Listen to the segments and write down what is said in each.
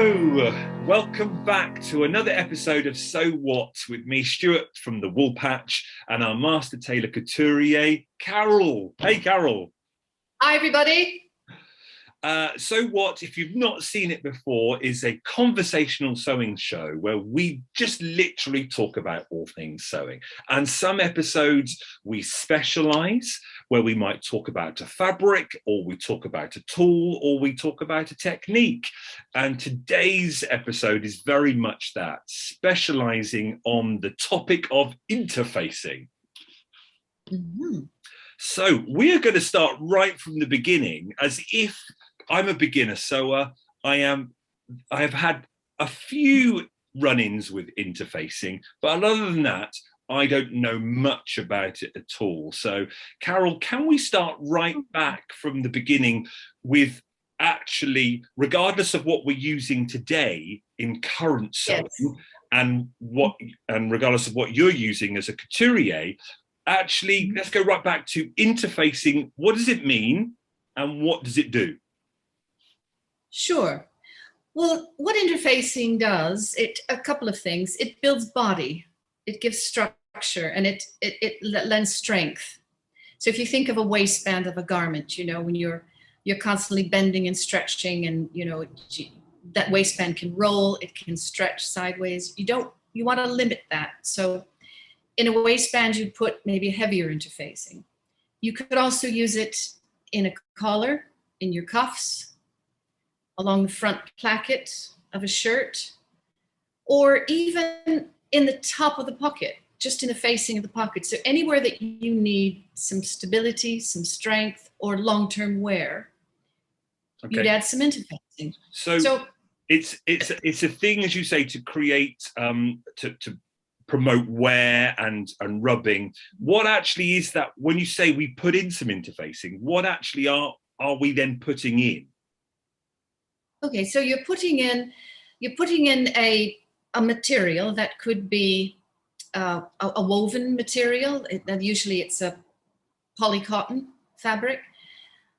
Hello, welcome back to another episode of Sew What with me, Stuart from the Wool Patch, and our master tailor couturier, Carol. Hey, Carol. Hi, everybody. Sew What, if you've not seen it before, is a conversational sewing show where we just literally talk about all things sewing. And some episodes we specialize, where we might talk about a fabric, or we talk about a tool, or we talk about a technique. And today's episode is very much that, specializing on the topic of interfacing. Mm-hmm. So we're going to start right from the beginning, as if I'm a beginner sewer. I have had a few run-ins with interfacing, but other than that, I don't know much about it at all. So, Carol, can we start right back from the beginning with actually, regardless of what we're using today in current sewing, Yes. and regardless of what you're using as a couturier, actually, let's go right back to interfacing. What does it mean and what does it do? Sure. Well, what interfacing does, a couple of things. It builds body, it gives structure, and it lends strength. So if you think of a waistband of a garment, when you're constantly bending and stretching, and that waistband can roll, it can stretch sideways. You want to limit that. So in a waistband, you'd put maybe a heavier interfacing. You could also use it in a collar, in your cuffs, along the front placket of a shirt, or even in the top of the pocket, just in the facing of the pocket. So anywhere that you need some stability, some strength, or long-term wear, you'd add some interfacing. So it's a thing, as you say, to create, to promote wear and rubbing. What actually is that? When you say we put in some interfacing, what actually are we then putting in? Okay, so you're putting in a material that could be a woven material. Usually it's a polycotton fabric,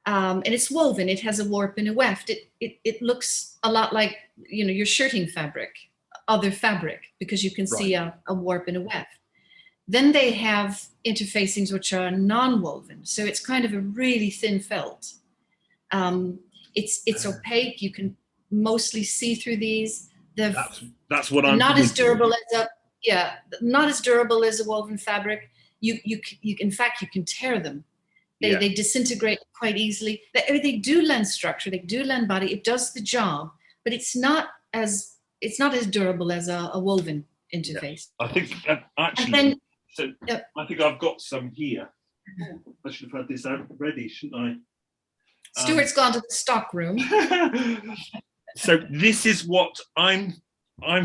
and it's woven. It has a warp and a weft. It looks a lot like your shirting fabric, other fabric, because you can see a warp and a weft. Then they have interfacings which are non-woven, so it's kind of a really thin felt. It's opaque. You can mostly see through these. That's what I'm not as durable as a woven fabric. In fact you can tear them. They disintegrate quite easily. They do lend structure. They do lend body. It does the job, but it's not as durable as a woven interface. Yeah. I think actually. I think I've got some here. I should have had this out ready, shouldn't I? Stuart's gone to the stock room. So this is what I'm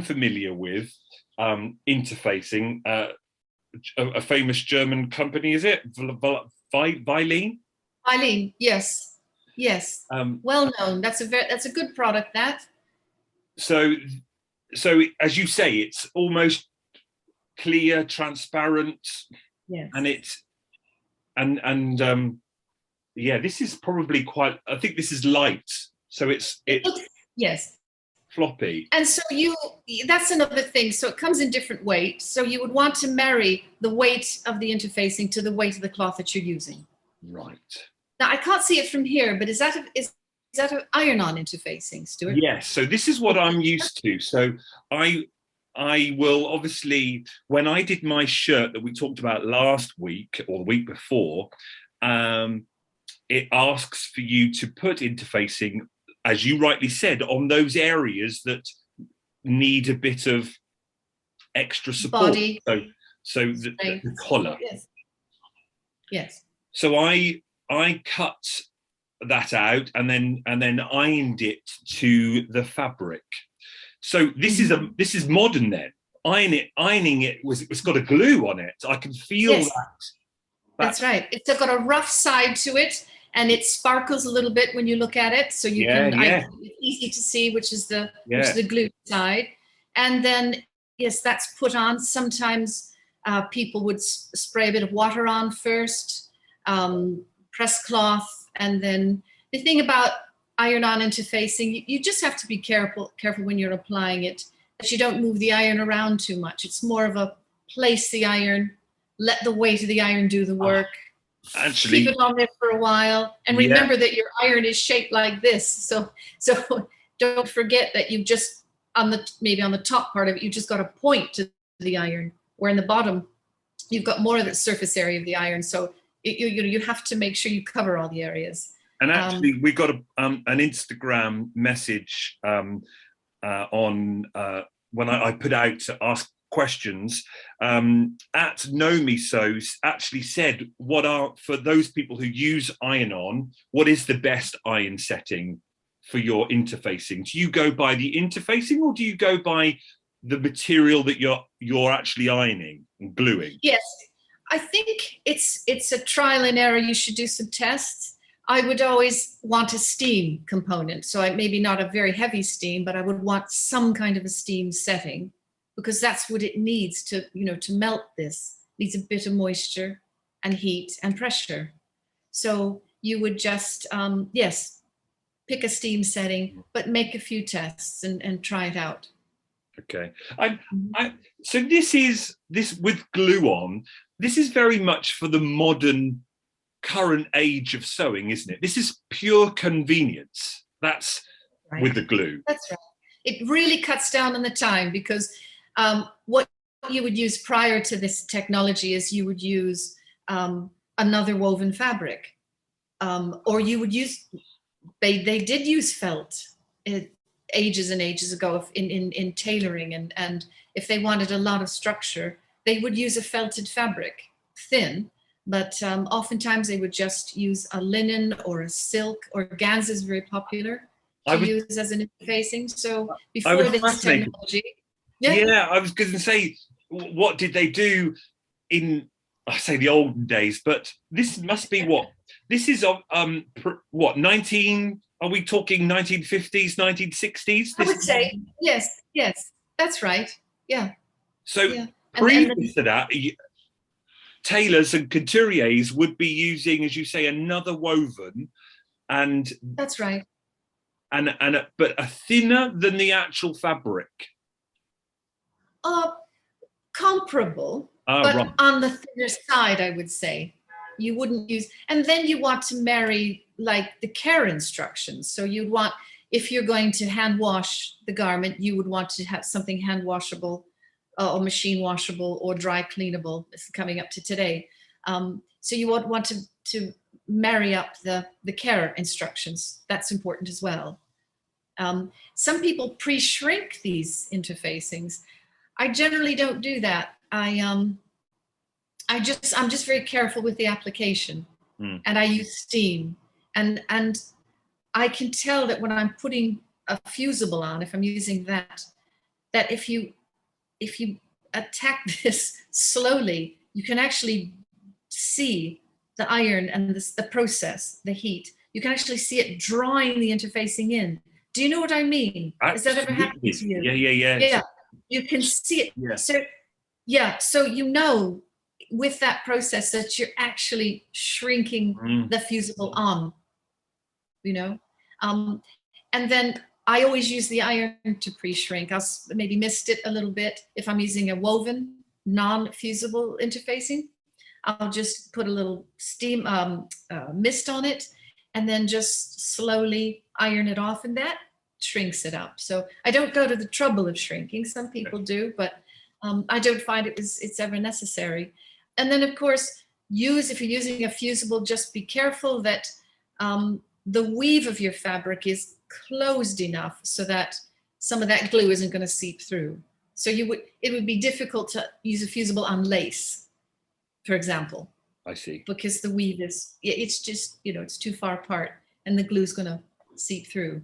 familiar with, interfacing. A famous German company, is it? Weileen? Weileen, yes. Well known. That's a good product. That. So as you say, it's almost clear, transparent. Yes. And it's this is probably quite, I think this is light. So it's yes, floppy. And so that's another thing. So it comes in different weights. So you would want to marry the weight of the interfacing to the weight of the cloth that you're using. Right. Now I can't see it from here, but is that an iron-on interfacing, Stuart? Yes. So this is what I'm used to. So I will obviously, when I did my shirt that we talked about last week or the week before, it asks for you to put interfacing, as you rightly said, on those areas that need a bit of extra support. Body. So the collar. Yes. So I cut that out and then ironed it to the fabric. So this is modern then. Ironing it's got a glue on it. I can feel that. That's right. It's got a rough side to it, and it sparkles a little bit when you look at it. So it's easy to see which is the glue side. And then that's put on. Sometimes people would spray a bit of water on first, press cloth, and then the thing about iron-on interfacing, you just have to be careful when you're applying it, that you don't move the iron around too much. It's more of a place the iron, let the weight of the iron do the work. Actually, keep it on there for a while, and remember that your iron is shaped like this. So don't forget that you just maybe on the top part of it, you just got a point to the iron, where in the bottom you've got more of the surface area of the iron. So you have to make sure you cover all the areas. And actually, we got an Instagram message on when I put out to ask questions, at Know Me Sew actually said, what are, for those people who use iron-on, what is the best iron setting for your interfacing? Do you go by the interfacing, or do you go by the material that you're actually ironing and gluing? Yes, I think it's a trial and error. You should do some tests. I would always want a steam component. So maybe not a very heavy steam, but I would want some kind of a steam setting, because that's what it needs to melt this. It needs a bit of moisture and heat and pressure. So you would just, yes, pick a steam setting, but make a few tests and try it out. Okay. So this with glue on, this is very much for the modern current age of sewing, isn't it? This is pure convenience. That's right. With the glue. That's right. It really cuts down on the time, because what you would use prior to this technology is you would use another woven fabric, or you would use, they did use felt ages and ages ago in tailoring, and if they wanted a lot of structure, they would use a felted fabric, thin, but oftentimes they would just use a linen or a silk, or organza is very popular to use as an interfacing. So before this technology, I was going to say, what did they do in, I say the olden days, but this must be what? This is what, 19, are we talking 1950s, 1960s? I would say, yes, that's right. Yeah. So previous to that, tailors and couturiers would be using, as you say, another woven, and that's right. But a thinner than the actual fabric. Comparable, but right. On the thinner side, I would say. You wouldn't use, and then you want to marry like the care instructions. So you'd want, if you're going to hand wash the garment, you would want to have something hand washable, or machine washable, or dry cleanable. This is coming up to today. So you would want to marry up the care instructions. That's important as well. Some people pre-shrink these interfacings. I generally don't do that. I'm just very careful with the application, and I use steam, and I can tell that when I'm putting a fusible on, if I'm using that if you attack this slowly, you can actually see the iron and the process, the heat. You can actually see it drawing the interfacing in. Do you know what I mean? Has that ever happened to you? Yeah. You can see it. Yeah. So with that process that you're actually shrinking the fusible on, and then I always use the iron to pre-shrink. I'll maybe mist it a little bit. If I'm using a woven, non-fusible interfacing, I'll just put a little steam mist on it, and then just slowly iron it off, and that shrinks it up. So I don't go to the trouble of shrinking. Some people do, but I don't find it's ever necessary. And then, of course, if you're using a fusible, just be careful that the weave of your fabric is closed enough so that some of that glue isn't going to seep through. So it would be difficult to use a fusible on lace, for example. I see. Because the weave it's just, it's too far apart, and the glue's going to seep through.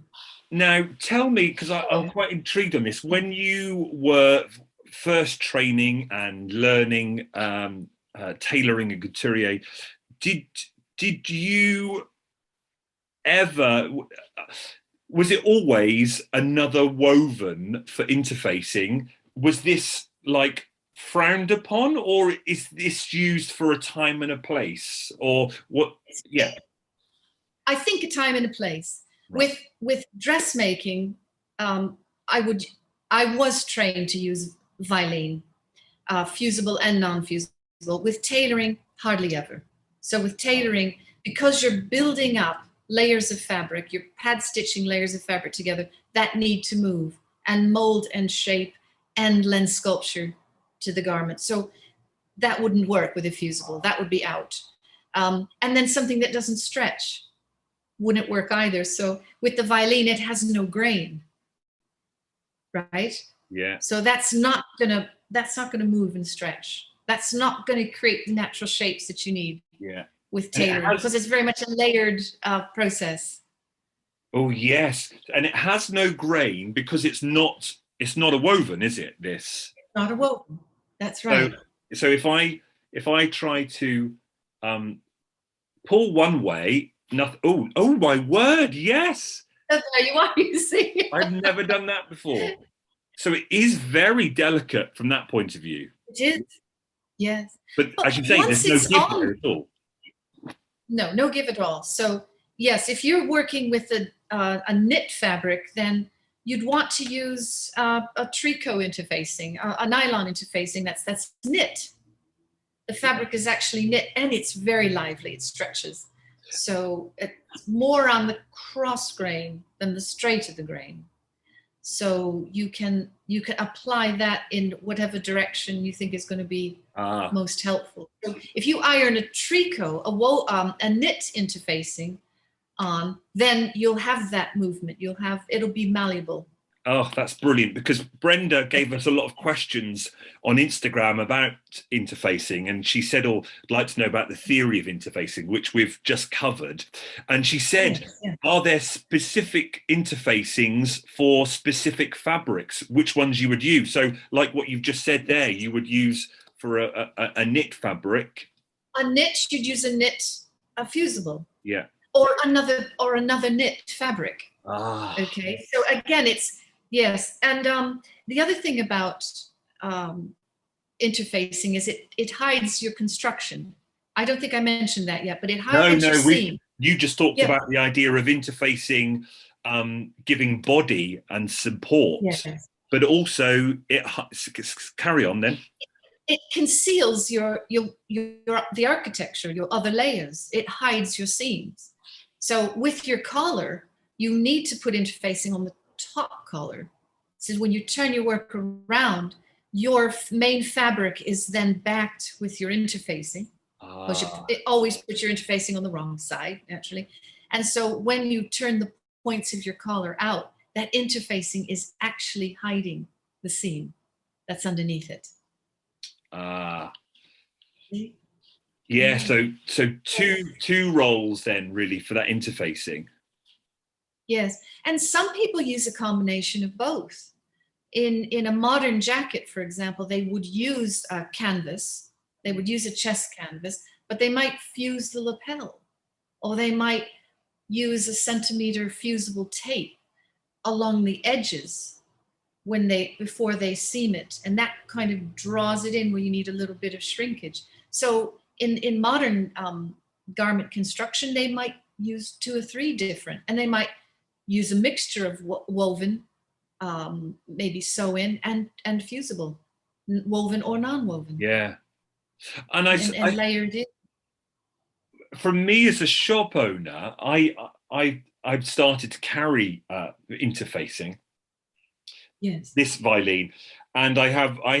Now, tell me, because I'm quite intrigued on this, when you were first training and learning tailoring and couturier, did you ever, was it always another woven for interfacing? Was this like frowned upon, or is this used for a time and a place, or what? Yeah, I think a time and a place. Right. With dressmaking, I was trained to use Vilene, fusible and non-fusible. With tailoring, hardly ever. So with tailoring, because you're building up layers of fabric, you're pad stitching layers of fabric together that need to move and mold and shape and lend sculpture to the garment. So that wouldn't work with a fusible. That would be out. And then something that doesn't stretch wouldn't work either. So with the Vilene, it has no grain, right? Yeah. So that's not gonna move and stretch. That's not going to create the natural shapes that you need. Yeah. With tailoring, because it's very much a layered process. Oh yes, and it has no grain because it's not a woven, is it? This. It's not a woven. That's right. So if I try to pull one way, nothing. Oh my word! Yes. There you are. You see. I've never done that before. So it is very delicate from that point of view. It is. Yes. But as you say, there's no give there at all. No give at all. So yes, if you're working with a knit fabric, then you'd want to use a tricot interfacing, a nylon interfacing. That's knit. The fabric is actually knit, and it's very lively. It stretches. So it's more on the cross grain than the straight of the grain. So you can apply that in whatever direction you think is going to be most helpful. So if you iron a tricot, a knit interfacing on, then you'll have that movement. It'll be malleable. Oh, that's brilliant, because Brenda gave us a lot of questions on Instagram about interfacing, and she said, I'd like to know about the theory of interfacing, which we've just covered. And she said, Are there specific interfacings for specific fabrics? Which ones you would use? So like what you've just said there, you would use for a knit fabric. A knit, you'd use a fusible. Yeah. Or another knit fabric. Okay. So again, yes. And the other thing about interfacing is it hides your construction. I don't think I mentioned that yet, but it hides your seam. You just talked about the idea of interfacing, giving body and support, but also carry on then. It conceals the architecture, your other layers. It hides your seams. So with your collar, you need to put interfacing on the top collar. So when you turn your work around, your main fabric is then backed with your interfacing. Because it always puts your interfacing on the wrong side, naturally. And so when you turn the points of your collar out, that interfacing is actually hiding the seam that's underneath it. Yeah, so two roles then really for that interfacing. Yes, and some people use a combination of both. In a modern jacket, for example, they would use a canvas, they would use a chest canvas, but they might fuse the lapel, or they might use a centimeter fusible tape along the edges before they seam it, and that kind of draws it in where you need a little bit of shrinkage. So in modern garment construction, they might use 2 or 3 different, and they might use a mixture of woven, maybe sew in and fusible, woven or non-woven. Yeah, and layered in. For me as a shop owner, I've started to carry interfacing. Yes. This Vilene, and I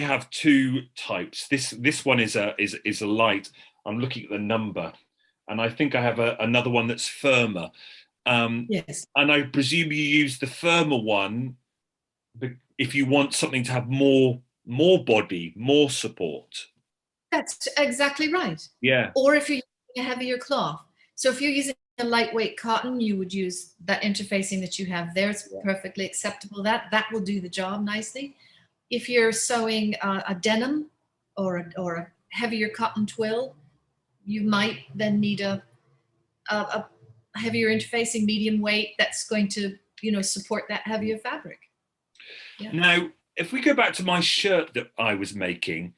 have 2 types. This one is a light. I'm looking at the number, and I think I have another one that's firmer. Yes. And I presume you use the firmer one if you want something to have more body, more support. That's exactly right. Yeah. Or if you're using a heavier cloth. So if you're using a lightweight cotton, you would use that interfacing that you have there. It's perfectly acceptable. That will do the job nicely. If you're sewing a denim or a heavier cotton twill, you might then need a heavier interfacing, medium weight, that's going to support that heavier fabric. Yeah. Now, if we go back to my shirt that I was making,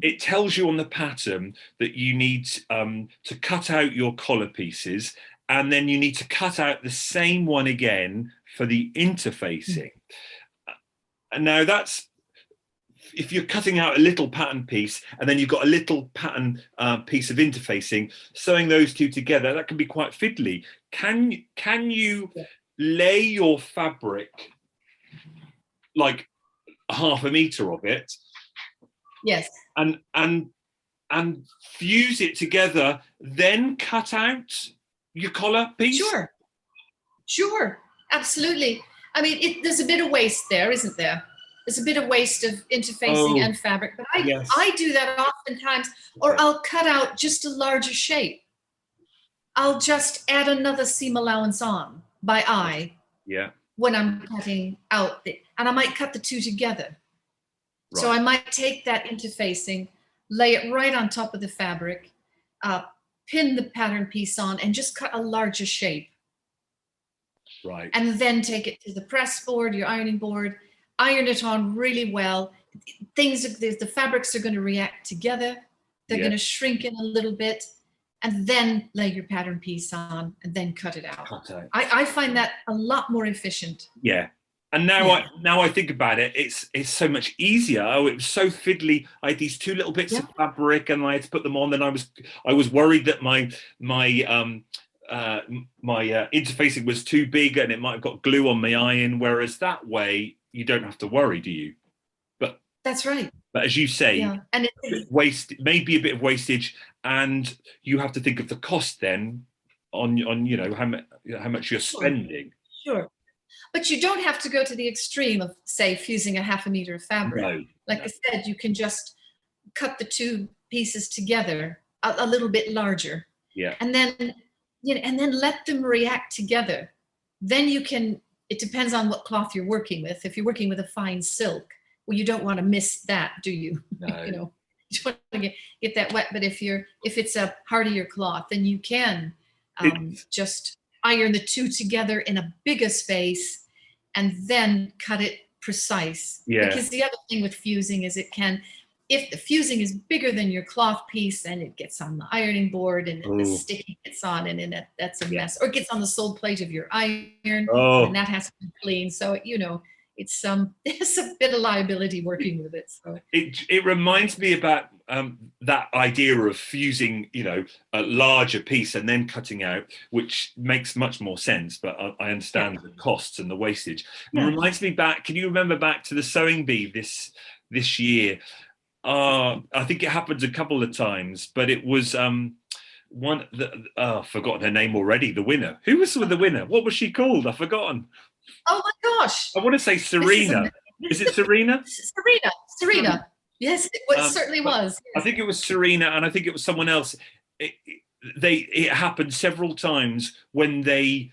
it tells you on the pattern that you need to cut out your collar pieces and then you need to cut out the same one again for the interfacing. And now that's, if you're cutting out a little pattern piece and then you've got a little pattern piece of interfacing, sewing those two together, that can be quite fiddly. Can you lay your fabric like half a meter of it? Yes. And fuse it together, then cut out your collar piece? Sure, absolutely. I mean, there's a bit of waste there, isn't there? There's a bit of waste of interfacing and fabric, but I do that oftentimes, or I'll cut out just a larger shape. I'll just add another seam allowance on by eye. Yeah. When I'm cutting out, and I might cut the two together. Right. So I might take that interfacing, lay it right on top of the fabric, pin the pattern piece on, and just cut a larger shape. Right. And then take it to the press board, your ironing board, iron it on really well. The fabrics are going to react together. They're going to shrink in a little bit, and then lay your pattern piece on and then cut it out. I find that a lot more efficient. Yeah. And now I think about it, it's so much easier. Oh, it was so fiddly. I had these two little bits of fabric and I had to put them on. Then I was worried that my interfacing was too big and it might have got glue on my iron. Whereas that way you don't have to worry, do you? But that's right. But as you say, and maybe a bit of wastage, and you have to think of the cost then on how much you're spending. Sure. But you don't have to go to the extreme of, say, fusing a half a meter of fabric. No, like I said, you can just cut the two pieces together a little bit larger. Yeah. And then, and then let them react together. Then you can, it depends on what cloth you're working with. If you're working with a fine silk, well, you don't want to miss that, do you? No. You don't want to get that wet. But if it's a hardier cloth, then you can just iron the two together in a bigger space and then cut it precise. Yeah. Because the other thing with fusing is if the fusing is bigger than your cloth piece, then it gets on the ironing board and the sticky gets on, and then that's a mess. Or it gets on the sole plate of your iron, and that has to be clean. So it's there's a bit of liability working with it. So it reminds me about that idea of fusing, a larger piece and then cutting out, which makes much more sense. But I understand the costs and the wastage. It reminds me back. Can you remember back to the sewing bee this year? I think it happened a couple of times, but it was I've forgotten her name already. The winner. Who was the winner? What was she called? I've forgotten. Oh my gosh! I want to say Serena. Is it Serena? Serena. Yes, it certainly was. I think it was Serena, and I think it was someone else. It happened several times when they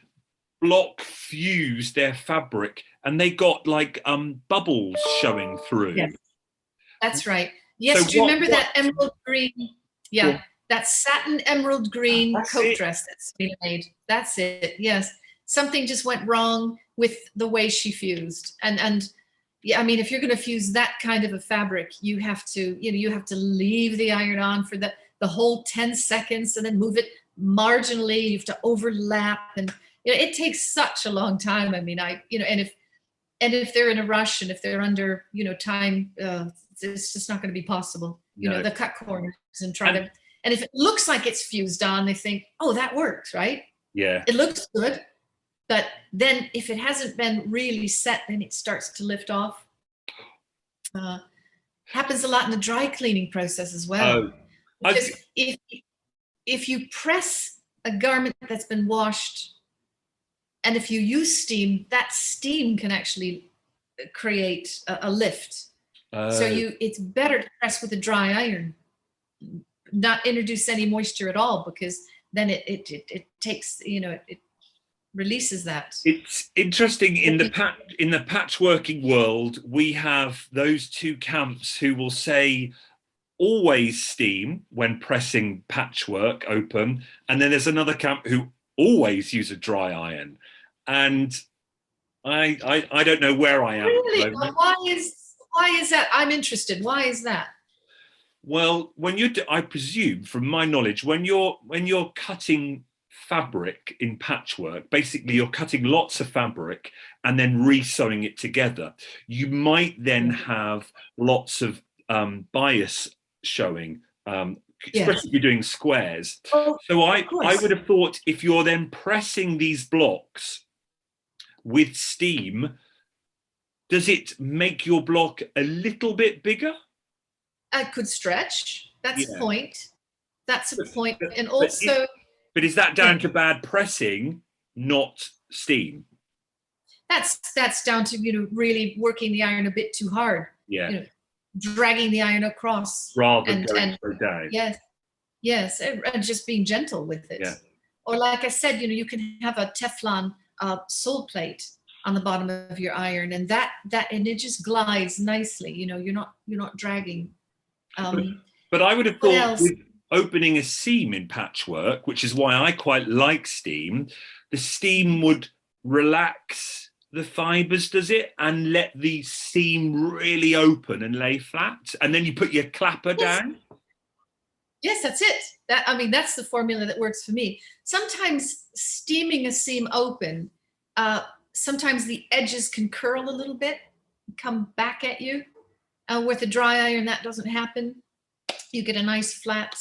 block fused their fabric, and they got like bubbles showing through. Yes, that's right. Yes, So do you remember that emerald green? Yeah, that satin emerald green coat dress that Serena made. That's it. Yes, something just went wrong with the way she fused, and yeah, I mean, if you're going to fuse that kind of a fabric, you have to leave the iron on for the whole 10 seconds and then move it marginally. You have to overlap, and it takes such a long time. I mean, and if they're in a rush and if they're under time, it's just not going to be possible. They cut corners and try to, and if it looks like it's fused on, they think, oh, that works, right? Yeah, it looks good. But then if it hasn't been really set, then it starts to lift off. Happens a lot in the dry cleaning process as well. Because if you press a garment that's been washed, and if you use steam, that steam can actually create a lift. So it's better to press with a dry iron, not introduce any moisture at all, because then it takes, it releases that. It's interesting in the patchworking world, we have those two camps who will say always steam when pressing patchwork open, and then there's another camp who always use a dry iron. And I don't know where I am. Really? Why is that? I'm interested. Why is that? Well, I presume, from my knowledge, when you're cutting fabric in patchwork, basically you're cutting lots of fabric and then re-sewing it together, you might then have lots of bias showing, especially if you're doing squares. Oh, so I would have thought if you're then pressing these blocks with steam, does it make your block a little bit bigger? I could stretch. That's a point. That's a point. And but also... But is that down to bad pressing, not steam? That's down to, really working the iron a bit too hard. Yeah. Dragging the iron across. Rather than going so down. Yes, and just being gentle with it. Yeah. Or like I said, you can have a Teflon sole plate on the bottom of your iron, and and it just glides nicely. You're not dragging. But I would have thought with opening a seam in patchwork, which is why I quite like steam, the steam would relax the fibers, does it, and let the seam really open and lay flat, and then you put your clapper down. Yes, that's it. That's the formula that works for me. Sometimes steaming a seam open, sometimes the edges can curl a little bit, come back at you. With a dry iron, that doesn't happen. You get a nice flat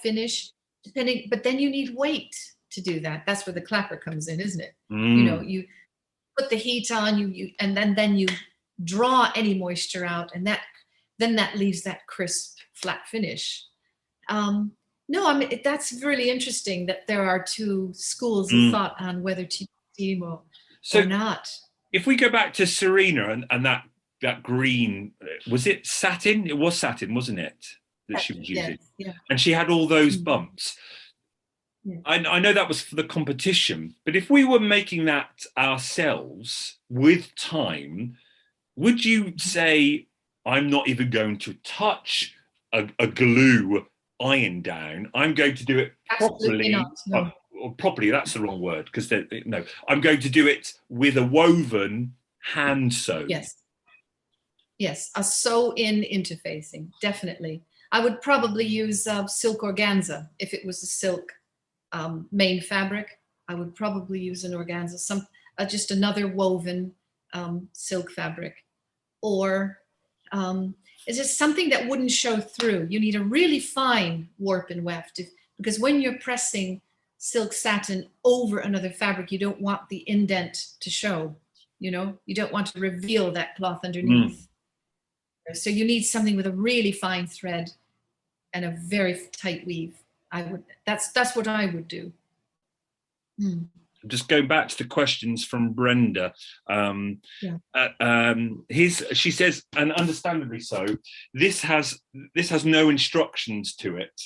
finish, but then you need weight to do that. That's where the clapper comes in, isn't it? You put the heat on, and then you draw any moisture out, and then that leaves that crisp, flat finish. That's really interesting that there are two schools of thought on whether to use steam or not. If we go back to Serena and that green, was it satin? It was satin, wasn't it? That she was using. Yeah. And she had all those bumps. Yeah. I know that was for the competition, but if we were making that ourselves with time, would you say, I'm not even going to touch a glue iron down, I'm going to do it properly? Not, no. Or properly, that's the wrong word, because no, I'm going to do it with a woven hand sew. Yes, a sew-in interfacing, definitely. I would probably use silk organza. If it was a silk main fabric, I would probably use an organza, just another woven silk fabric. Or it's just something that wouldn't show through. You need a really fine warp and weft, because when you're pressing silk satin over another fabric, you don't want the indent to show. You don't want to reveal that cloth underneath. So you need something with a really fine thread and a very tight weave. That's what I would do. Just going back to the questions from Brenda. She says, and understandably so, this has no instructions to it,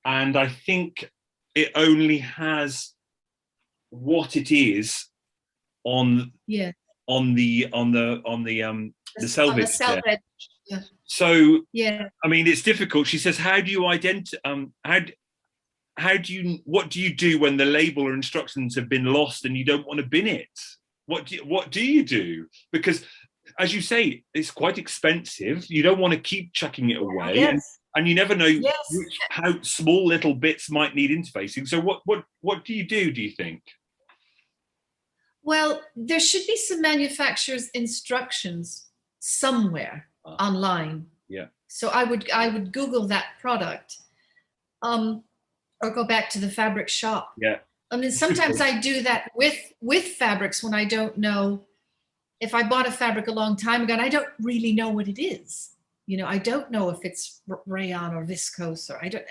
and I think it only has what it is on the selvage. Yeah. So it's difficult. She says, how do you what do you do when the label or instructions have been lost and you don't want to bin it? What do you do? Because as you say, it's quite expensive. You don't want to keep chucking it away. And you never know how small little bits might need interfacing. So what do you think? Well, there should be some manufacturer's instructions somewhere online. Yeah. So I would Google that product, or go back to the fabric shop. Yeah. Sometimes I do that with fabrics when I don't know. If I bought a fabric a long time ago and I don't really know what it is, I don't know if it's rayon or viscose, or I don't,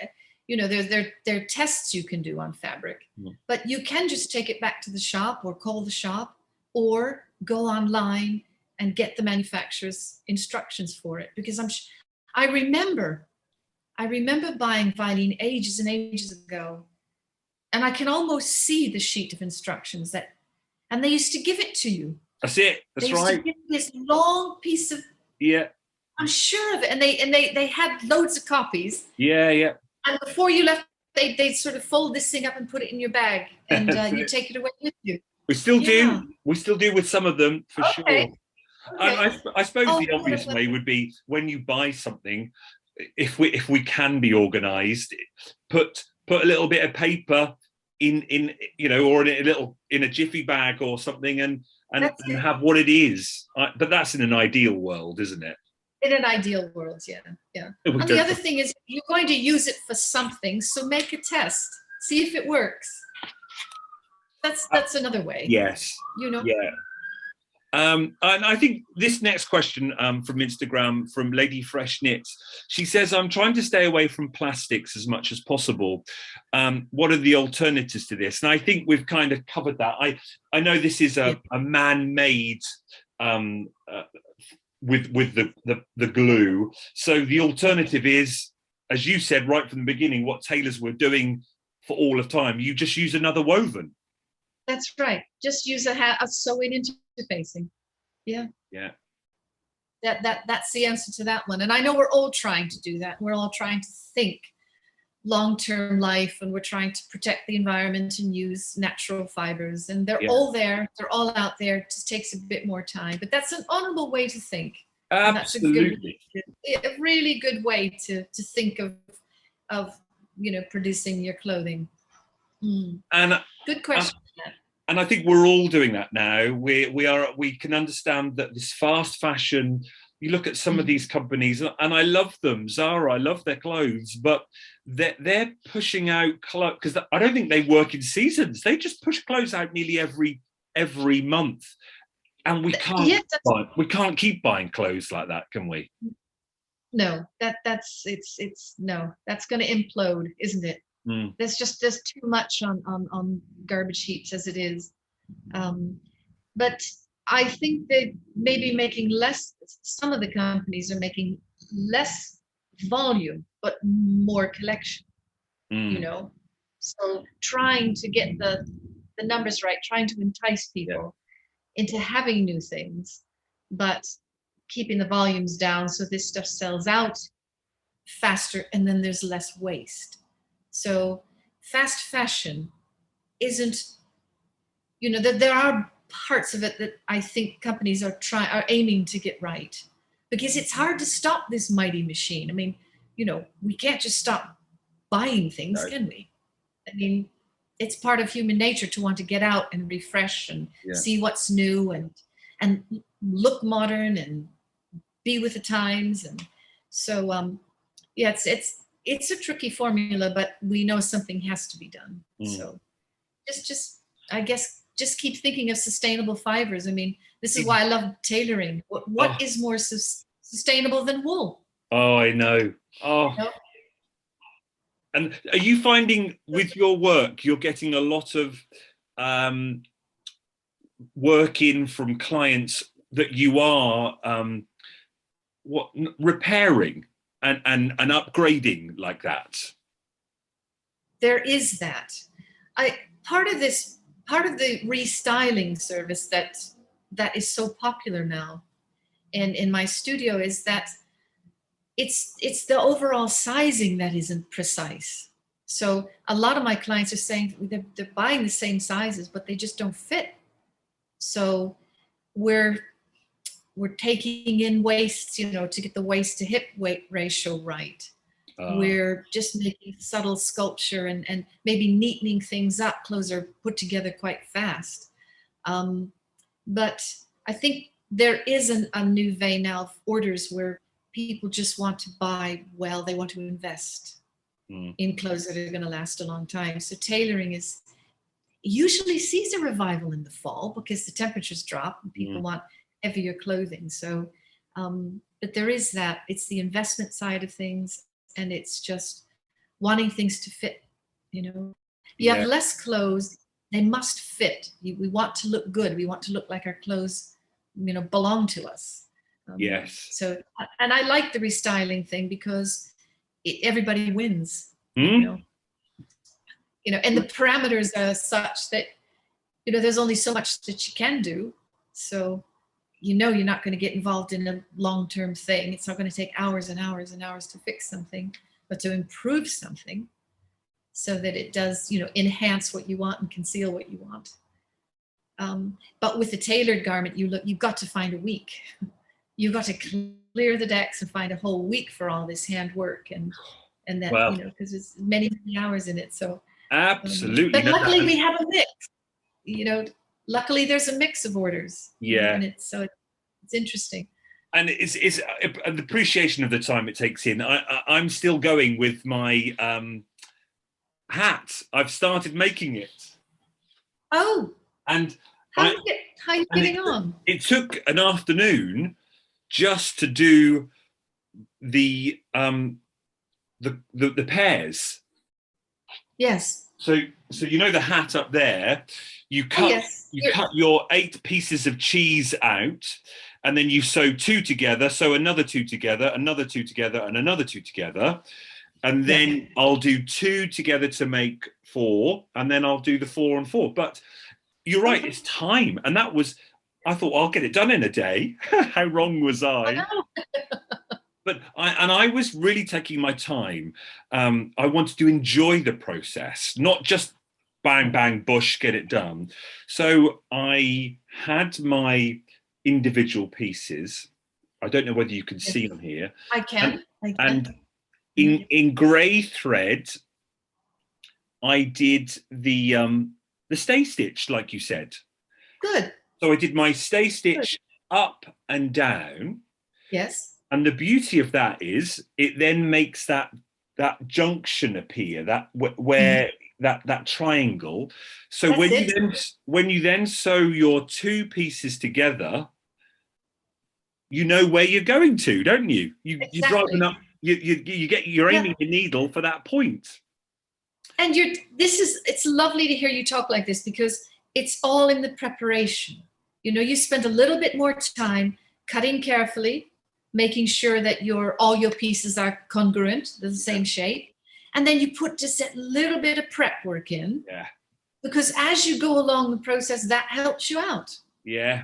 there are tests you can do on fabric, but you can just take it back to the shop or call the shop or go online and get the manufacturer's instructions for it. Because I remember buying Vilene ages and ages ago, and I can almost see the sheet of instructions and they used to give it to you. That's it. That's right. To give this long piece of. Yeah. I'm sure of it, and they had loads of copies. Yeah. And before you left, they sort of fold this thing up and put it in your bag, and you take it away with you. We still do. We still do with some of them, for sure. Okay. I suppose the obvious way would be when you buy something, if we can be organised, put a little bit of paper in you know, or in a jiffy bag or something, and have what it is. But that's in an ideal world, isn't it? In an ideal world, yeah. And the other thing is, you're going to use it for something, so make a test, see if it works. That's another way. Yes. You know. Yeah. And I think this next question from Instagram, from Lady Fresh Knits, she says, I'm trying to stay away from plastics as much as possible. What are the alternatives to this? And I think we've kind of covered that. I know this is a man-made with the glue. So the alternative is, as you said right from the beginning, what tailors were doing for all of time. You just use another woven. That's right. Just use a sewing interfacing. Yeah. That's the answer to that one. And I know we're all trying to do that. We're all trying to think long-term life, and we're trying to protect the environment and use natural fibers. And they're all there. They're all out there. It just takes a bit more time. But that's an honorable way to think. Absolutely. That's a really good way to think of producing your clothing. And good question. And I think we're all doing that now. We can understand that this fast fashion, you look at some of these companies, and I love them. Zara, I love their clothes, but they're pushing out clothes because I don't think they work in seasons. They just push clothes out nearly every month, and we can't keep buying clothes like that, can we? No, that's going to implode, isn't it? There's too much on garbage heaps as it is. But I think they may be making less, some of the companies are making less volume, but more collection, So trying to get the numbers right, trying to entice people into having new things, but keeping the volumes down so this stuff sells out faster, and then there's less waste. So fast fashion isn't, there are parts of it that I think companies are aiming to get right, because it's hard to stop this mighty machine. I mean, we can't just stop buying things, can we? I mean, it's part of human nature to want to get out and refresh and see what's new and look modern and be with the times. And so, it's a tricky formula, but we know something has to be done. So I guess just keep thinking of sustainable fibers. I mean, this is why I love tailoring. What is more sustainable than wool? Oh, I know. Oh. And are you finding with your work, you're getting a lot of work in from clients that you are repairing and upgrading like that? There is that. Part of the restyling service that is so popular now in my studio is that it's the overall sizing that isn't precise. So a lot of my clients are saying they're buying the same sizes, but they just don't fit. So we're taking in waists, to get the waist to hip weight ratio right. We're just making subtle sculpture and maybe neatening things up. Clothes are put together quite fast. But I think there is a new vein now of orders where people just want to buy well. They want to invest in clothes that are going to last a long time. So tailoring usually sees a revival in the fall because the temperatures drop and people want heavier clothing. So, but there is that. It's the investment side of things, and it's just wanting things to fit. You have less clothes; they must fit. We want to look good. We want to look like our clothes, belong to us. Yes. So, and I like the restyling thing because everybody wins. And the parameters are such that there's only so much that you can do. So you're not going to get involved in a long-term thing. It's not going to take hours and hours and hours to fix something, but to improve something so that it does, enhance what you want and conceal what you want. But with the tailored garment, you've got to find a week. You've got to clear the decks and find a whole week for all this hand work and that, because there's many, many hours in it. So Absolutely. But No, luckily we have a mix. You know, luckily there's a mix of orders. yeah. And it's interesting. And it's an appreciation of the time it takes in. I'm still going with my hat. I've started making it. Oh, And how are you getting on? It took an afternoon just to do the pairs. Yes. So you know the hat up there, you cut your 8 pieces of cheese out, and then you sew 2 together, sew another 2 together, another 2 together, and another 2 together. And then I'll do 2 together to make 4, and then I'll do the 4 and 4. But you're right, it's time. And that was, I thought, I'll get it done in a day. How wrong was I? know. But I was really taking my time. I wanted to enjoy the process, not just bang, bang, bush, get it done. So I had my individual pieces. I don't know whether you can see them here. I can. And in grey thread, I did the stay stitch, like you said. Good. So I did my stay stitch up and down. Yes. And the beauty of that is it then makes that junction appear, that where that triangle. So when you then sew your 2 pieces together, you know where you're going to, don't you? You're driving up. You're aiming your needle for that point. And it's lovely to hear you talk like this, because it's all in the preparation. You know, you spend a little bit more time cutting carefully, making sure that all your pieces are congruent, they're the same shape. And then you put just a little bit of prep work in. Yeah. Because as you go along the process, that helps you out. Yeah,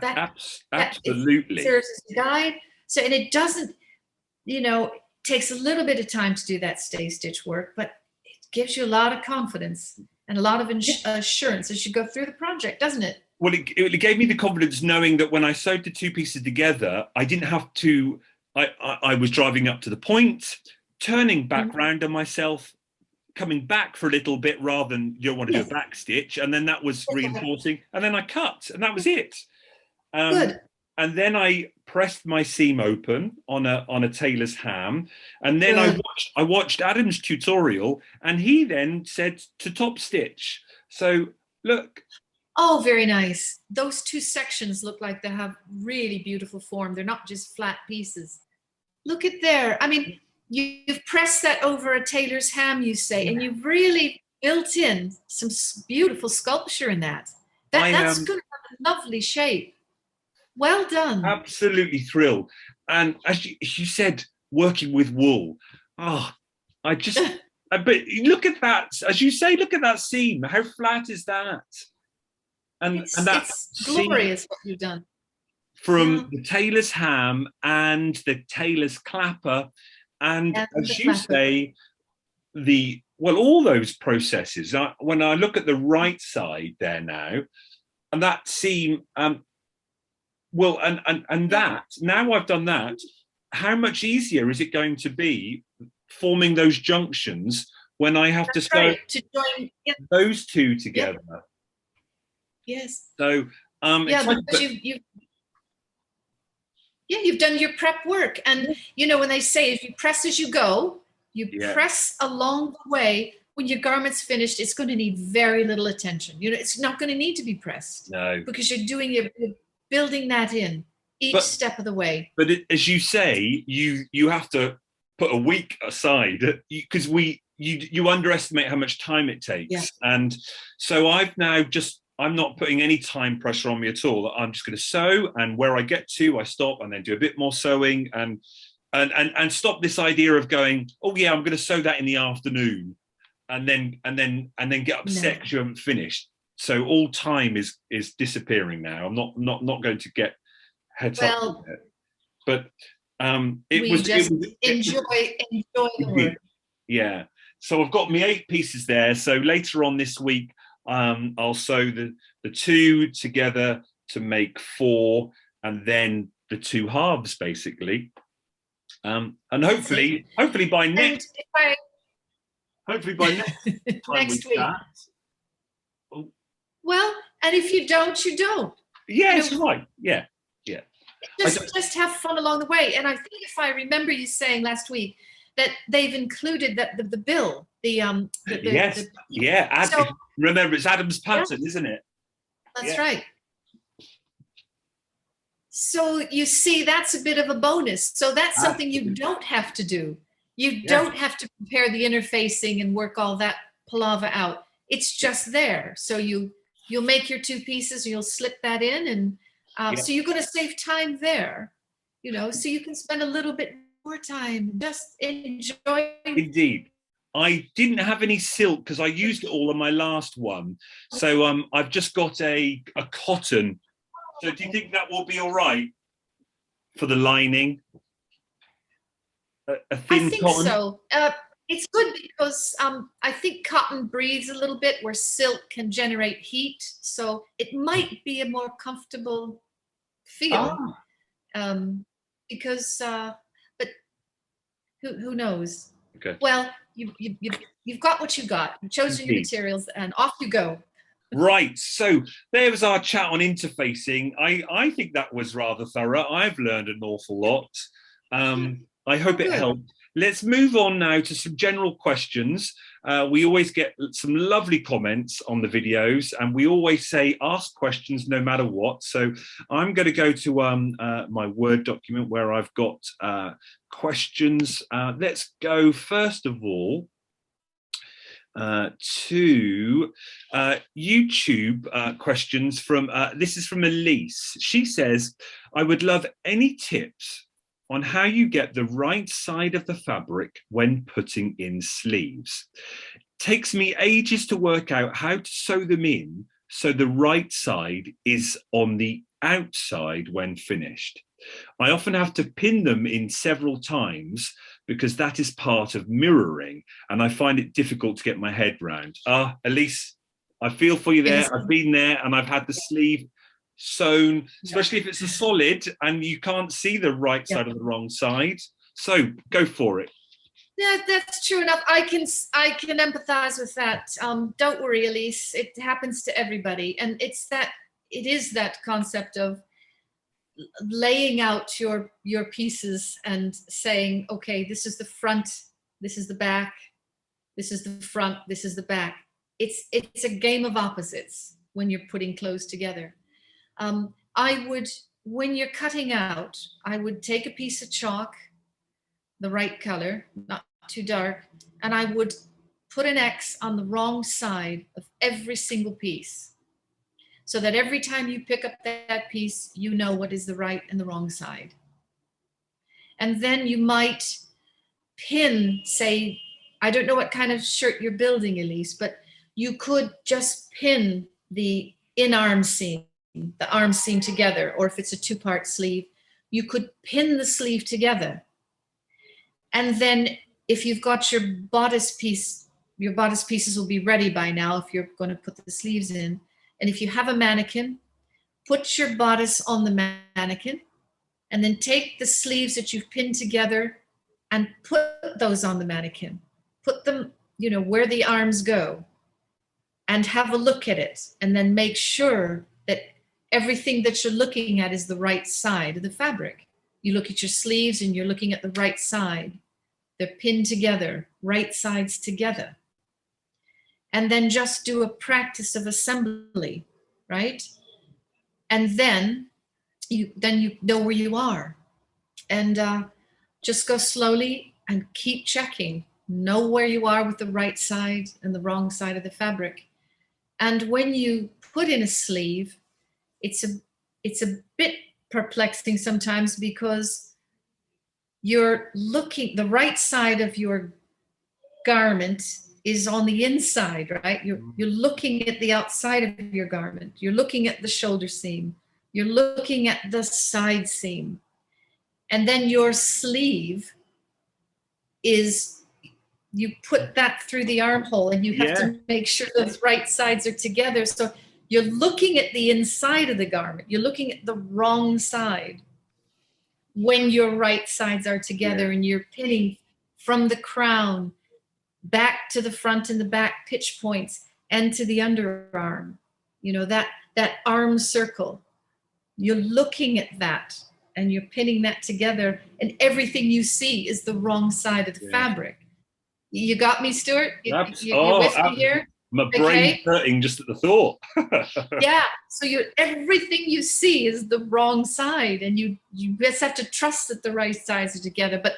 absolutely. That serves as a guide. So, and it doesn't, takes a little bit of time to do that stay stitch work, but it gives you a lot of confidence and a lot of assurance as you go through the project, doesn't it? Well, it gave me the confidence knowing that when I sewed the 2 pieces together, I didn't have to, I was driving up to the point, turning back round on myself, coming back for a little bit rather than you don't want to do a back stitch. And then that was reinforcing. And then I cut and that was it. Good. And then I pressed my seam open on a tailor's ham. And then I watched Adam's tutorial, and he then said to top stitch. So look. Oh, very nice. Those 2 sections look like they have really beautiful form. They're not just flat pieces. Look at there. I mean, you've pressed that over a tailor's ham, you say, and you've really built in some beautiful sculpture in that. That's going to have a lovely shape. Well done. Absolutely thrilled. And as you said, working with wool. Oh, but look at that. As you say, look at that seam. How flat is that? And that's glorious what you've done. From the tailor's ham and the tailor's clapper. And as you say, all those processes. When I look at the right side there now, and that seam, that, now I've done that, how much easier is it going to be forming those junctions when I have to sew those 2 together? Yep. Yes. So you've done your prep work. And when they say if you press as you go, you press along the way, when your garment's finished, it's going to need very little attention. It's not going to need to be pressed. No. Because you're building that in each step of the way. But as you say, you have to put a week aside, because you underestimate how much time it takes. Yeah. And so I'm not putting any time pressure on me at all. I'm just going to sew, and where I get to, I stop and then do a bit more sewing and stop this idea of going, oh yeah, I'm going to sew that in the afternoon, and then get upset because you haven't finished. So all time is disappearing now. I'm not going to get heads up with it. But enjoy the work. Yeah. So I've got my 8 pieces there. So later on this week, I'll sew the 2 together to make 4, and then the 2 halves basically. And hopefully by next. Hopefully by next time next we week. chat. Oh. Well, and if you don't, you don't. Yes, right. Yeah. Yeah. Just have fun along the way. And I think if I remember you saying last week that they've included that the bill, yes, yeah. So, remember, it's Adam's pattern, isn't it? That's right. So you see, that's a bit of a bonus. So that's something you don't have to do. You don't have to prepare the interfacing and work all that palaver out. It's just there. So you'll make your 2 pieces, and you'll slip that in, and so you're going to save time there, you know, so you can spend a little bit more time just enjoying. Indeed. I didn't have any silk because I used it all on my last one. So I've just got a cotton. So do you think that will be all right for the lining? A thin I think cotton? So. It's good because I think cotton breathes a little bit where silk can generate heat. So it might be a more comfortable feel. Because, but who knows? Okay. Well, you've got what you got. You've chosen your materials, and off you go. Right. So there was our chat on interfacing. I think that was rather thorough. I've learned an awful lot. I hope it helped. Let's move on now to some general questions. We always get some lovely comments on the videos, and we always say ask questions no matter what. So I'm going to go to my Word document where I've got questions. Let's go first of all to YouTube questions from, this is from Elise. She says, I would love any tips on how you get the right side of the fabric when putting in sleeves. It takes me ages to work out how to sew them in so the right side is on the outside when finished. I often have to pin them in several times because that is part of mirroring, and I find it difficult to get my head round. Elise, I feel for you there. I've been there, and I've had the sleeve sewn, especially if it's a solid and you can't see the right side or the wrong side. So go for it. Yeah, that's true enough. I can empathize with that. Don't worry, Elise. It happens to everybody, and it is that concept of laying out your pieces and saying, okay, this is the front, this is the back, this is the front, this is the back. It's a game of opposites when you're putting clothes together. When you're cutting out, I would take a piece of chalk, the right color, not too dark, and I would put an X on the wrong side of every single piece, so that every time you pick up that piece, you know what is the right and the wrong side. And then you might pin, say, I don't know what kind of shirt you're building, Elise, but you could just pin the in-arm seam, the arm seam together, or if it's a 2-part sleeve, you could pin the sleeve together. And then if you've got your bodice piece, your bodice pieces will be ready by now if you're going to put the sleeves in. And if you have a mannequin, put your bodice on the mannequin, and then take the sleeves that you've pinned together and put those on the mannequin. Put them, where the arms go, and have a look at it, and then make sure that everything that you're looking at is the right side of the fabric. You look at your sleeves and you're looking at the right side. They're pinned together, right sides together. And then just do a practice of assembly, right? And then you know where you are. And just go slowly and keep checking. Know where you are with the right side and the wrong side of the fabric. And when you put in a sleeve, it's a bit perplexing sometimes because you're looking, the right side of your garment is on the inside, right? You're looking at the outside of your garment. You're looking at the shoulder seam. You're looking at the side seam. And then your sleeve is, you put that through the armhole, and you have to make sure those right sides are together. So you're looking at the inside of the garment. You're looking at the wrong side when your right sides are together, and you're pinning from the crown back to the front and the back pitch points and to the underarm. You know, that arm circle. You're looking at that and you're pinning that together, and everything you see is the wrong side of the fabric. You got me, Stuart? You're with me here? My brain's hurting just at the thought. Yeah. So everything you see is the wrong side, and you just have to trust that the right sides are together. But,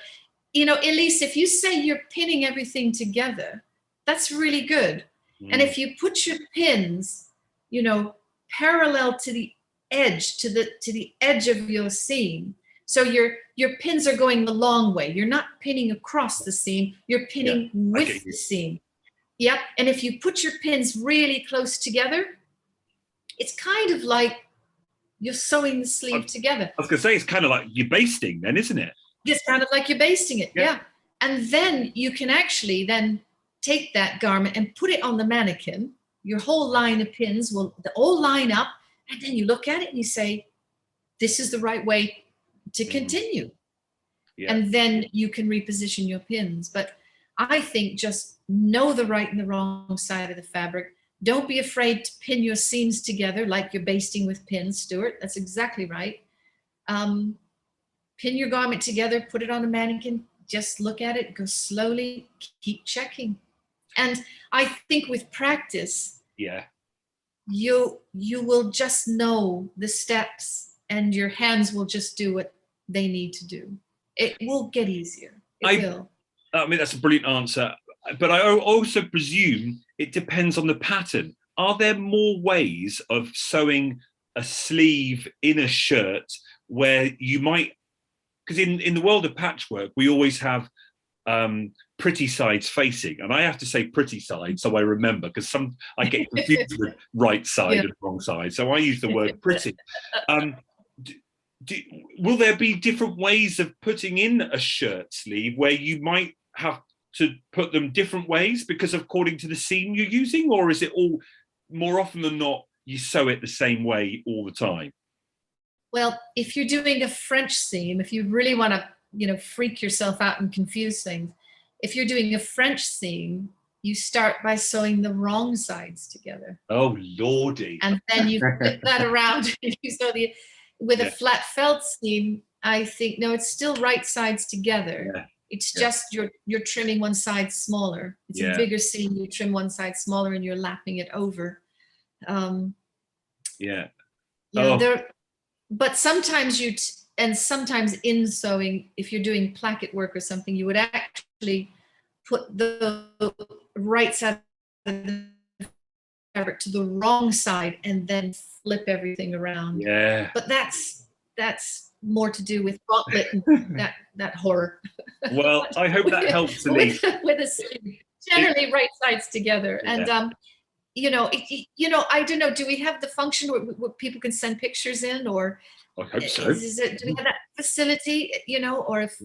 you know, Elise, if you say you're pinning everything together, that's really good. And if you put your pins, you know, parallel to the edge, to the edge of your seam, so your pins are going the long way. You're not pinning across the seam. You're pinning with the seam. Yep. And if you put your pins really close together, it's kind of like you're sewing the sleeve together. I was going to say, it's kind of like you're basting then, isn't it? It's kind of like you're basting it. Yeah. And then you can actually then take that garment and put it on the mannequin. Your whole line of pins will all line up. And then you look at it and you say, this is the right way to continue. Yeah. And then you can reposition your pins. But I think just know the right and the wrong side of the fabric. Don't be afraid to pin your seams together like you're basting with pins, Stuart. That's exactly right. Pin your garment together, put it on a mannequin, just look at it, go slowly, keep checking. And I think with practice, you will just know the steps, and your hands will just do what they need to do. It will get easier. It will. I mean, that's a brilliant answer. But I also presume it depends on the pattern. Are there more ways of sewing a sleeve in a shirt where you might, because in the world of patchwork, we always have pretty sides facing, and I have to say pretty side so I remember, because I get confused with right side and wrong side, so I use the word pretty. Will there be different ways of putting in a shirt sleeve where you might have to put them different ways because according to the seam you're using, or is it all, more often than not, you sew it the same way all the time? Well, if you're doing a French seam, if you really want to, you know, freak yourself out and confuse things, if you're doing a French seam, you start by sewing the wrong sides together. Oh, Lordy. And then you flip that around and you sew with a flat felt seam. I think, no, it's still right sides together. Yeah. It's just you're trimming one side smaller. It's a bigger seam, you trim one side smaller and you're lapping it over. But sometimes sometimes in sewing, if you're doing placket work or something, you would actually put the right side of the fabric to the wrong side and then flip everything around. Yeah. But that's more to do with gauntlet and that horror. Well, I hope that helps, Elise. with a seam, generally right sides together. And I don't know, do we have the function where people can send pictures in, or I hope so. Do we have that facility, you know, or if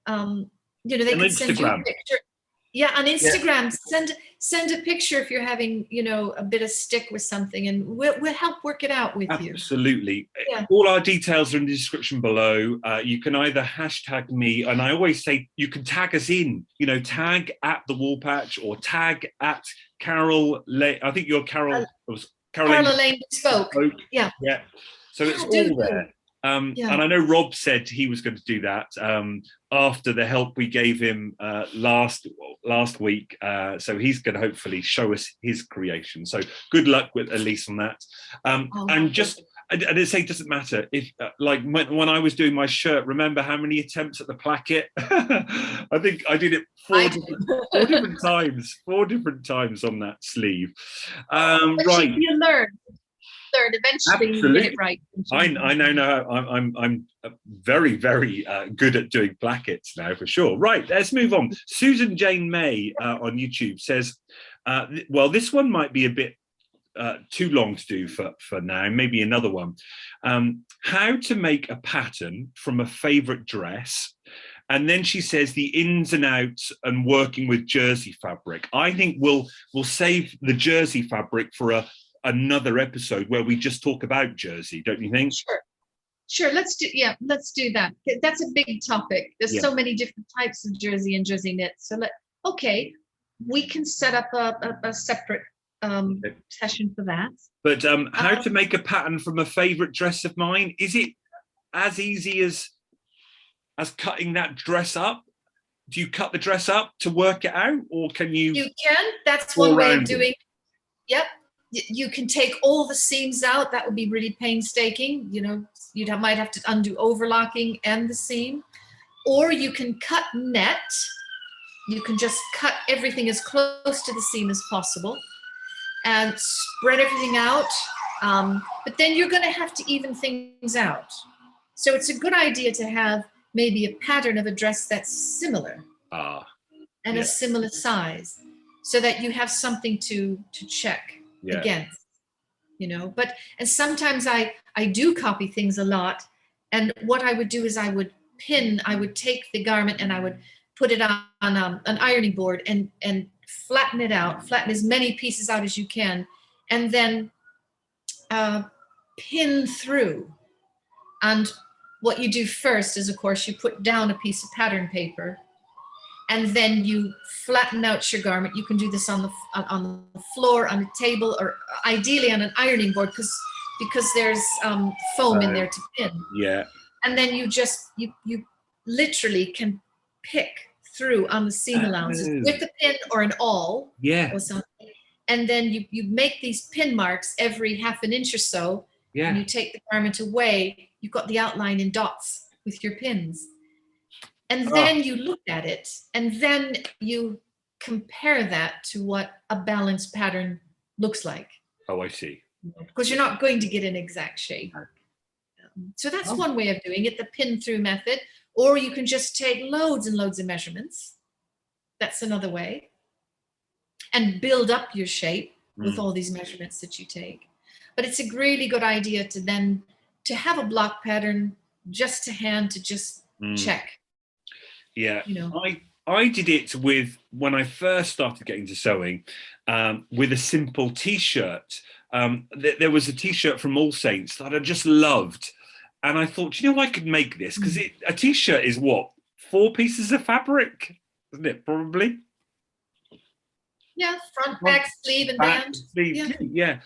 they can send you a picture? Yeah, on Instagram, send a picture if you're having, you know, a bit of stick with something, and we'll help work it out with you. Absolutely. Yeah. All our details are in the description below. You can either hashtag me, and I always say you can tag us in, you know, tag at the Wool Patch or tag at Carol. I think you're Carol. Carol Elaine Bespoke. Yeah. Yeah. So it's all there. And I know Rob said he was going to do that after the help we gave him last week. So he's going to hopefully show us his creation. So good luck with Elise on that. And I say it doesn't matter if like when I was doing my shirt, remember how many attempts at the placket? I think I did it four different times on that sleeve. Right. You learn. Eventually you get it right. I know now. I'm very, very good at doing plackets now, for sure. Right, let's move on. Susan Jane May on YouTube says, well, this one might be a bit too long to do for now, maybe another one. How to make a pattern from a favorite dress. And then she says the ins and outs and working with jersey fabric. I think we'll save the jersey fabric for another episode where we just talk about jersey, don't you think? Sure. Let's do that. That's a big topic. There's so many different types of jersey and jersey knits. So we can set up a separate session for that. But how to make a pattern from a favorite dress of mine? Is it as easy as cutting that dress up? Do you cut the dress up to work it out, or can you? You can. That's one way of doing. Yep. You can take all the seams out. That would be really painstaking. You know, you might have to undo overlocking and the seam, or you can cut net. You can just cut everything as close to the seam as possible and spread everything out. But then you're going to have to even things out. So it's a good idea to have maybe a pattern of a dress that's similar and a similar size, so that you have something to check against, you know. And sometimes I do copy things a lot, and what I would do is I would take the garment and I would put it on an ironing board and flatten it out, flatten as many pieces out as you can, and then pin through. And what you do first is, of course, you put down a piece of pattern paper, and then you flatten out your garment. You can do this on the floor, on a table, or ideally on an ironing board, because there's foam in there to pin. Yeah. And then you just you literally can pick through on the seam allowances with a pin or an awl. Or something. And then you make these pin marks every half an inch or so. Yeah. And you take the garment away, you've got the outline in dots with your pins. And then you look at it, and then you compare that to what a balanced pattern looks like. Oh, I see. Because you're not going to get an exact shape. So that's one way of doing it, the pin through method. Or you can just take loads and loads of measurements. That's another way. And build up your shape with all these measurements that you take. But it's a really good idea to have a block pattern just to hand, to just check. Yeah, you know. I did it when I first started getting to sewing, with a simple T-shirt. There was a T-shirt from All Saints that I just loved. And I thought, you know, I could make this, because a T-shirt is what, 4 pieces of fabric, isn't it? Probably. Yeah, front, back, sleeve, and band. Sleeve. Yeah.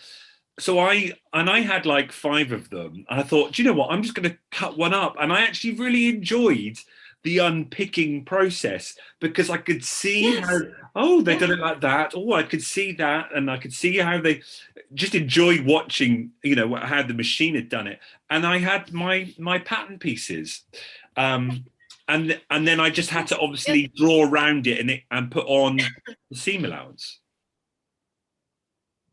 So I had like 5 of them. And I thought, do you know what? I'm just going to cut one up. And I actually really enjoyed the unpicking process, because I could see how, they did it like that. Oh, I could see that. And I could see how they just enjoyed watching, you know, how the machine had done it. And I had my pattern pieces. And then I just had to obviously draw around it and put on the seam allowance.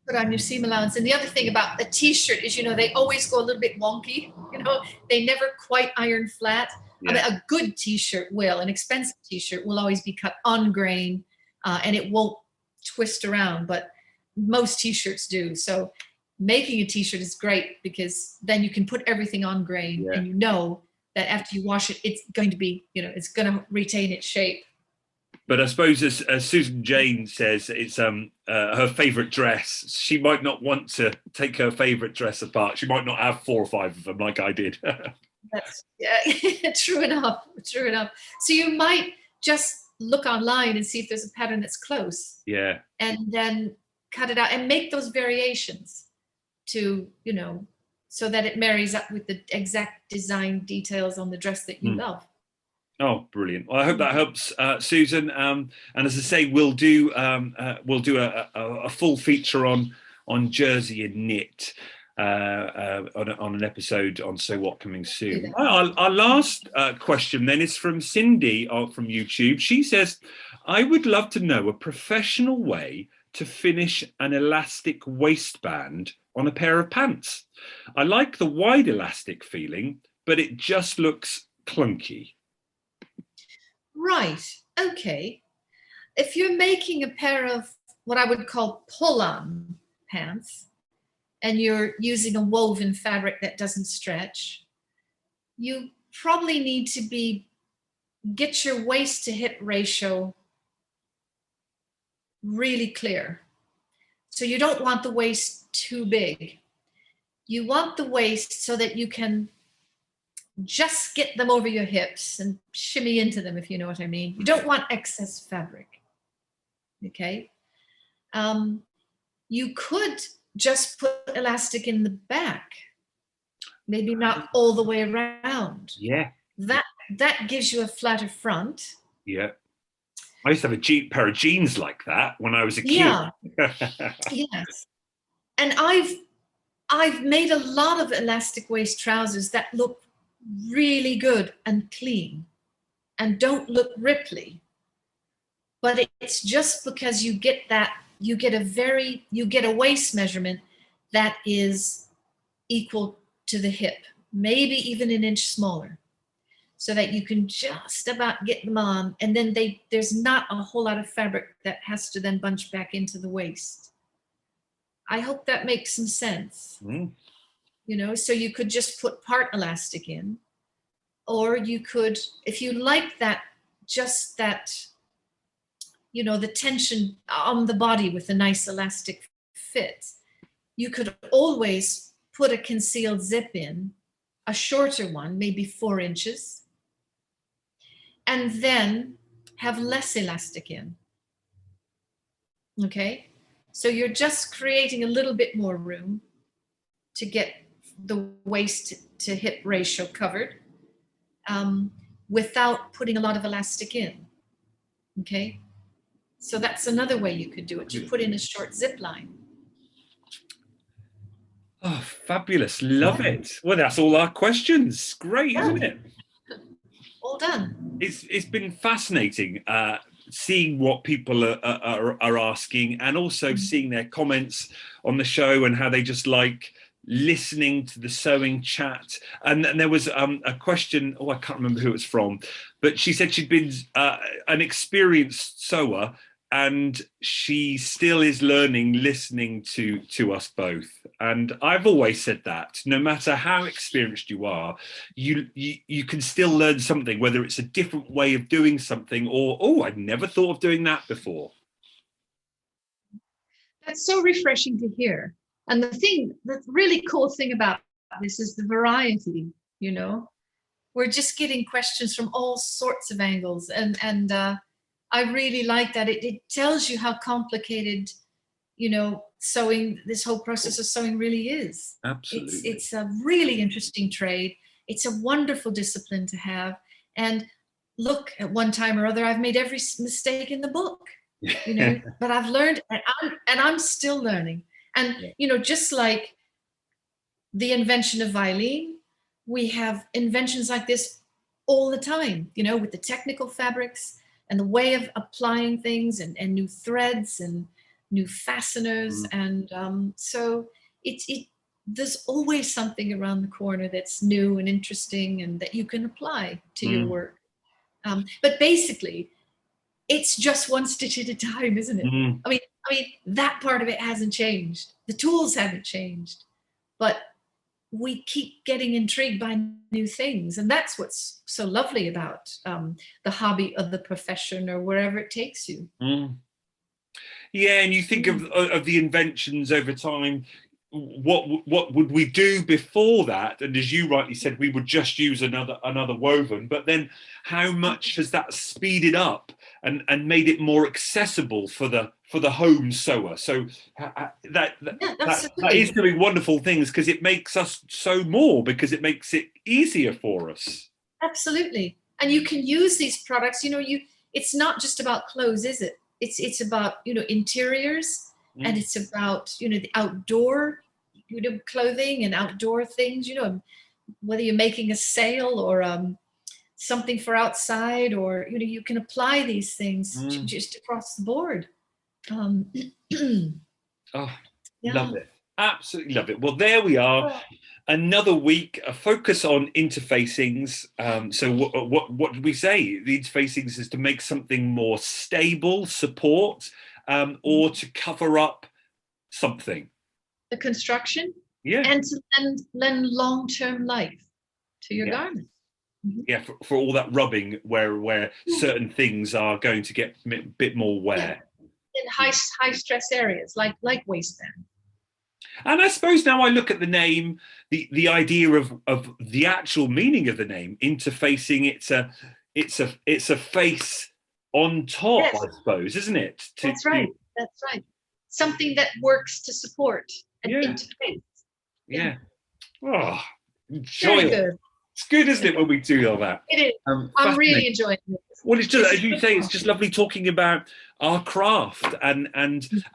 Put on your seam allowance. And the other thing about a T-shirt is, you know, they always go a little bit wonky. You know, they never quite iron flat. Yeah. I mean, a good T-shirt will, an expensive T-shirt will always be cut on grain, and it won't twist around, but most T-shirts do. So making a T-shirt is great, because then you can put everything on grain, and you know that after you wash it, it's going to be, you know, it's going to retain its shape. But I suppose, as Susan Jane says, it's her favourite dress. She might not want to take her favourite dress apart. She might not have 4 or 5 of them like I did. That's true enough. True enough. So you might just look online and see if there's a pattern that's close. Yeah. And then cut it out and make those variations to, you know, so that it marries up with the exact design details on the dress that you love. Oh, brilliant! Well, I hope that helps, Susan. And as I say, we'll do a full feature on jersey and knit on an episode on Sew What coming soon. Our last question then is from Cindy from YouTube. She says, "I would love to know a professional way to finish an elastic waistband on a pair of pants. I like the wide elastic feeling, but it just looks clunky." Right. Okay. If you're making a pair of what I would call pull-on pants, and you're using a woven fabric that doesn't stretch, you probably need to get your waist to hip ratio really clear. So you don't want the waist too big. You want the waist so that you can just get them over your hips and shimmy into them, if you know what I mean. You don't want excess fabric. Okay. You could just put elastic in the back, maybe not all the way around. Yeah. That gives you a flatter front. Yeah. I used to have a pair of jeans like that when I was a kid. Yeah. Yes. And I've made a lot of elastic waist trousers that look really good and clean and don't look ripply. But it's just because you get a waist measurement that is equal to the hip, maybe even an inch smaller, so that you can just about get them on, and then there's not a whole lot of fabric that has to then bunch back into the waist. I hope that makes some sense. So you could just put part elastic in, or you could, if you like that, just that, the tension on the body with a nice elastic fit, you could always put a concealed zip in, a shorter one, maybe 4 inches, and then have less elastic in. Okay? So you're just creating a little bit more room to get the waist to hip ratio covered, without putting a lot of elastic in. Okay? So that's another way you could do it. You put in a short zip line. Oh, fabulous. Love it. Well, that's all our questions. Great, isn't it? All done. It's been fascinating seeing what people are asking, and also seeing their comments on the show and how they just like listening to the sewing chat. And there was a question, I can't remember who it's from, but she said she'd been an experienced sewer, and she still is learning listening to us both. And I've always said that no matter how experienced you are, you can still learn something, whether it's a different way of doing something, or I'd never thought of doing that before. That's so refreshing to hear. And the really cool thing about this is the variety. We're just getting questions from all sorts of angles, and I really like that. It tells you how complicated, sewing, this whole process of sewing really is. Absolutely. It's a really interesting trade. It's a wonderful discipline to have. And look, at one time or other, I've made every mistake in the book, but I've learned, and I'm still learning. And, just like the invention of Eileen, we have inventions like this all the time, with the technical fabrics and the way of applying things, and new threads and new fasteners. And so there's always something around the corner that's new and interesting and that you can apply to your work. But basically, it's just one stitch at a time, isn't it? I mean, that part of it hasn't changed. The tools haven't changed, but we keep getting intrigued by new things. And that's what's so lovely about the hobby of the profession, or wherever it takes you. Yeah, and you think of the inventions over time. What would we do before that? And as you rightly said, we would just use another woven. But then, how much has that speeded up and made it more accessible for the home sewer? So that is doing wonderful things, because it makes us sew more, because it makes it easier for us. Absolutely, and you can use these products. It's not just about clothes, is it? It's about interiors, and it's about the outdoor clothing and outdoor things. Whether you're making a sail or something for outside, or you can apply these things just across the board. Love it, absolutely love it. Well, there we are. Another week, a focus on interfacings. So what did we say? The interfacings is to make something more stable, support, or to cover up something. The construction, and to lend long-term life to your garment. Yeah, for all that rubbing, where certain things are going to get a bit more wear. In high stress areas like waistband. And I suppose now I look at the name, the idea of the actual meaning of the name, interfacing. It's a face on top, Yes. I suppose, isn't it? That's right. That's right. Something that works to support and interface. Yeah. Oh, Very enjoy it. good. It's good, isn't it, when we do all that? It is. I'm really enjoying it. Well, it's just, as you say, it's just lovely talking about our craft and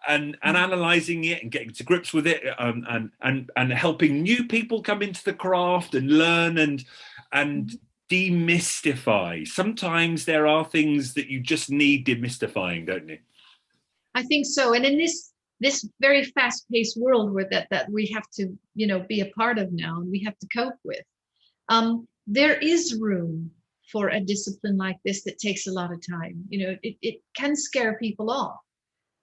analysing it and getting to grips with it, and helping new people come into the craft and learn and demystify. Sometimes there are things that you just need demystifying, don't you? I think so. And in this very fast-paced world where that we have to, be a part of now, and we have to cope with, there is room for a discipline like this that takes a lot of time. It can scare people off,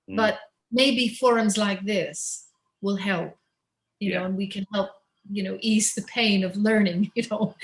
but maybe forums like this will help, and we can help, ease the pain of learning,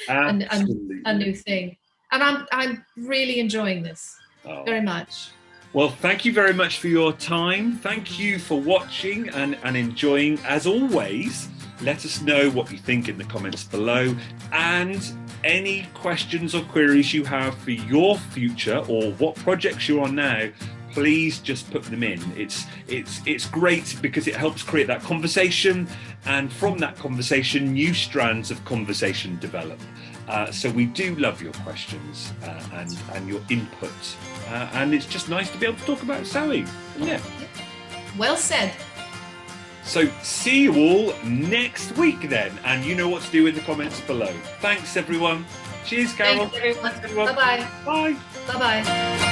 a new thing. And I'm really enjoying this very much. Well, thank you very much for your time. Thank you for watching and enjoying. As always, let us know what you think in the comments below, and any questions or queries you have for your future or what projects you're on now, please just put them in. It's great because it helps create that conversation, and from that conversation, new strands of conversation develop. So we do love your questions and your input, and it's just nice to be able to talk about sewing. Yeah. Well said. So see you all next week then, and you know what to do in the comments below. Thanks everyone. Cheers, Carol. Thanks everyone. Bye-bye. Bye. Bye-bye.